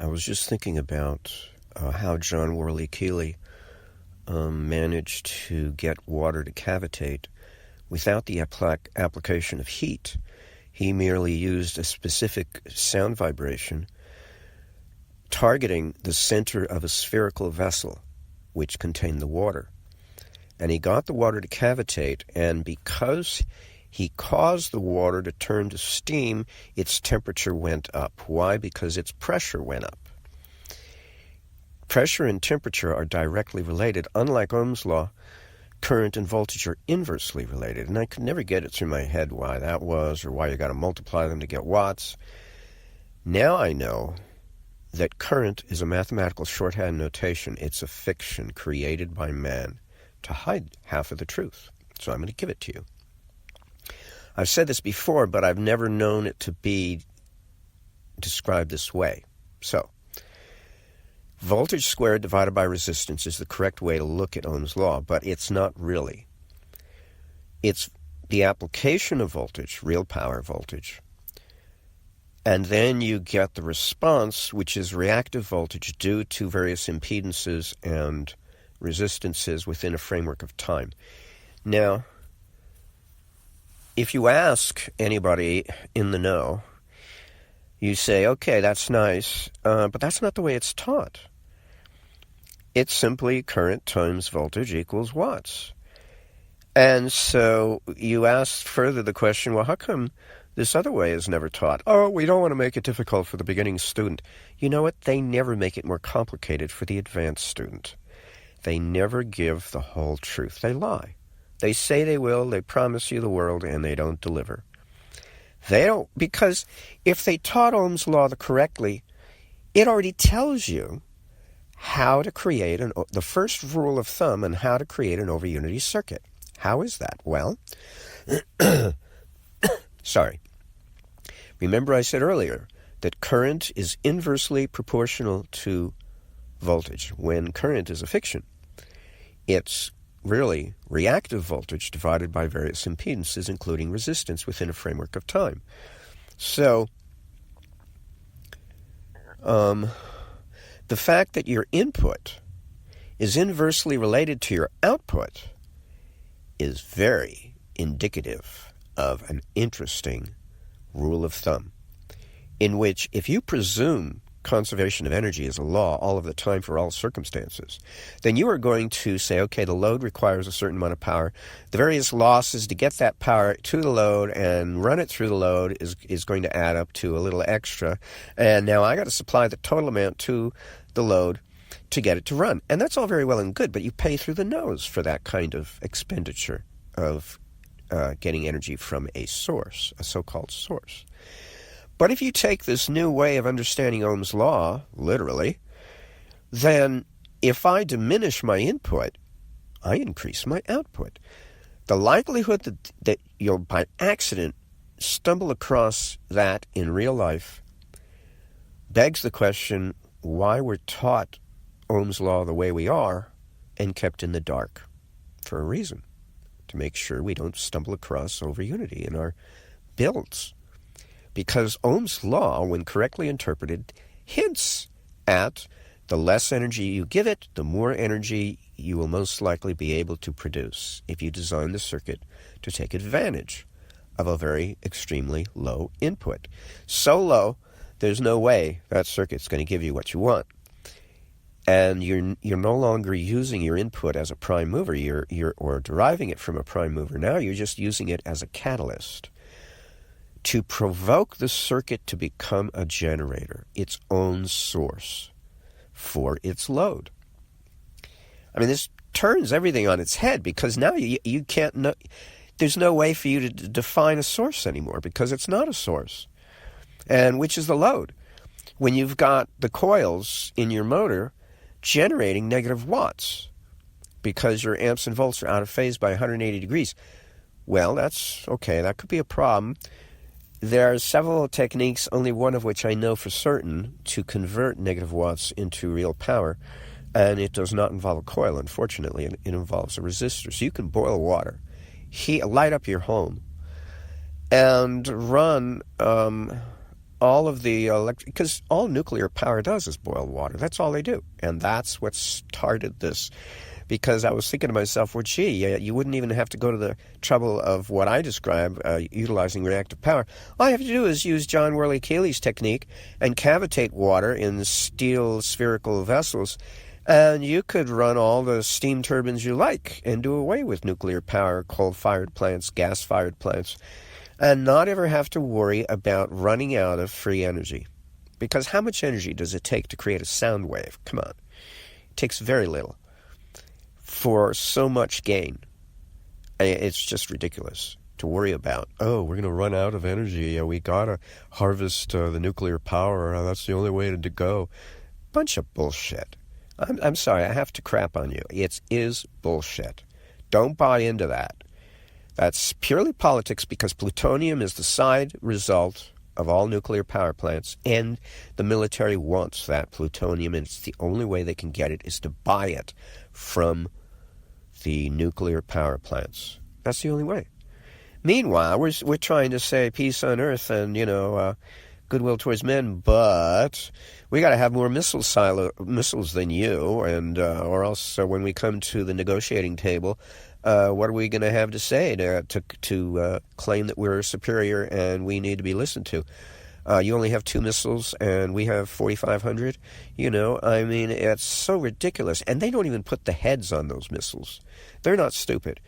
I was just thinking about how John Worley Keeley managed to get water to cavitate without the application of heat. He merely used a specific sound vibration targeting the center of a spherical vessel which contained the water. And he got the water to cavitate, and because he caused the water to turn to steam, its temperature went up. Why? Because its pressure went up. Pressure and temperature are directly related. Unlike Ohm's law, current and voltage are inversely related. And I could never get it through my head why that was, or why you got to multiply them to get watts. Now I know that current is a mathematical shorthand notation. It's a fiction created by man to hide half of the truth. So I'm going to give it to you. I've said this before, but I've never known it to be described this way. So, voltage squared divided by resistance is the correct way to look at Ohm's law, but it's not really. It's the application of voltage, real power voltage, and then you get the response, which is reactive voltage due to various impedances and resistances within a framework of time. Now, if you ask anybody in the know, you say, okay, that's nice, but that's not the way it's taught. It's simply current times voltage equals watts. And so you ask further the question, well, how come this other way is never taught? Oh, we don't want to make it difficult for the beginning student. You know what? They never make it more complicated for the advanced student. They never give the whole truth. They lie. They say they will, they promise you the world, and they don't deliver. They don't, because if they taught Ohm's law correctly, it already tells you how to create the first rule of thumb on how to create an over-unity circuit. How is that? Well, sorry. Remember I said earlier that current is inversely proportional to voltage. When current is a fiction, it's really reactive voltage divided by various impedances, including resistance within a framework of time. So, the fact that your input is inversely related to your output is very indicative of an interesting rule of thumb, in which if you presume conservation of energy is a law all of the time for all circumstances, then you are going to say, okay, the load requires a certain amount of power. The various losses to get that power to the load and run it through the load is going to add up to a little extra. And now I got to supply the total amount to the load to get it to run. And that's all very well and good, but you pay through the nose for that kind of expenditure of getting energy from a source, a so-called source. But if you take this new way of understanding Ohm's law, literally, then if I diminish my input, I increase my output. The likelihood that you'll by accident stumble across that in real life begs the question why we're taught Ohm's law the way we are and kept in the dark for a reason, to make sure we don't stumble across over-unity in our builds. Because Ohm's law, when correctly interpreted, hints at the less energy you give it, the more energy you will most likely be able to produce if you design the circuit to take advantage of a very extremely low input. So low, there's no way that circuit's going to give you what you want. And you're no longer using your input as a prime mover, or deriving it from a prime mover. Now you're just using it as a catalyst to provoke the circuit to become a generator, its own source for its load. I mean, this turns everything on its head, because now you can't know, there's no way for you to define a source anymore, because it's not a source. And which is the load? When you've got the coils in your motor generating negative watts because your amps and volts are out of phase by 180 degrees. Well, that's okay. That could be a problem. There are several techniques, only one of which I know for certain, to convert negative watts into real power, and it does not involve a coil, unfortunately. It involves a resistor. So you can boil water, light up your home, and run all of the because all nuclear power does is boil water. That's all they do. And that's what started this. Because I was thinking to myself, well, gee, you wouldn't even have to go to the trouble of what I describe, utilizing reactive power. All you have to do is use John Worley Keeley's technique and cavitate water in steel spherical vessels, and you could run all the steam turbines you like and do away with nuclear power, coal-fired plants, gas-fired plants, and not ever have to worry about running out of free energy. Because how much energy does it take to create a sound wave? Come on. It takes very little for so much gain. It's just ridiculous to worry about. Oh, we're going to run out of energy. We got to harvest the nuclear power. That's the only way to go. Bunch of bullshit. I'm sorry, I have to crap on you. It is bullshit. Don't buy into that. That's purely politics, because plutonium is the side result of all nuclear power plants, and the military wants that plutonium, and it's the only way they can get it is to buy it from the nuclear power plants. That's the only way. Meanwhile, we're trying to say peace on earth and, goodwill towards men, but we got to have more missiles than you, and or else when we come to the negotiating table, what are we going to have to say to claim that we're superior and we need to be listened to? You only have 2 missiles and we have 4,500. It's so ridiculous. And they don't even put the heads on those missiles. They're not stupid.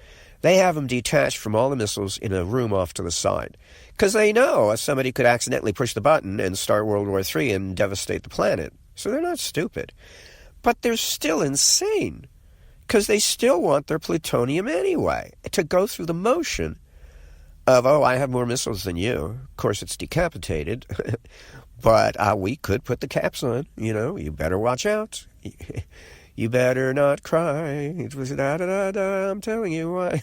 They have them detached from all the missiles in a room off to the side. Because they know somebody could accidentally push the button and start World War III and devastate the planet. So they're not stupid. But they're still insane. Because they still want their plutonium anyway. To go through the motion of, I have more missiles than you. Of course, it's decapitated. But we could put the caps on. You better watch out. You better not cry. It was da-da-da-da, I'm telling you why.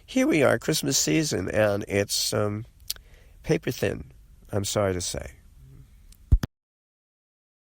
Here we are, Christmas season, and it's paper thin, I'm sorry to say.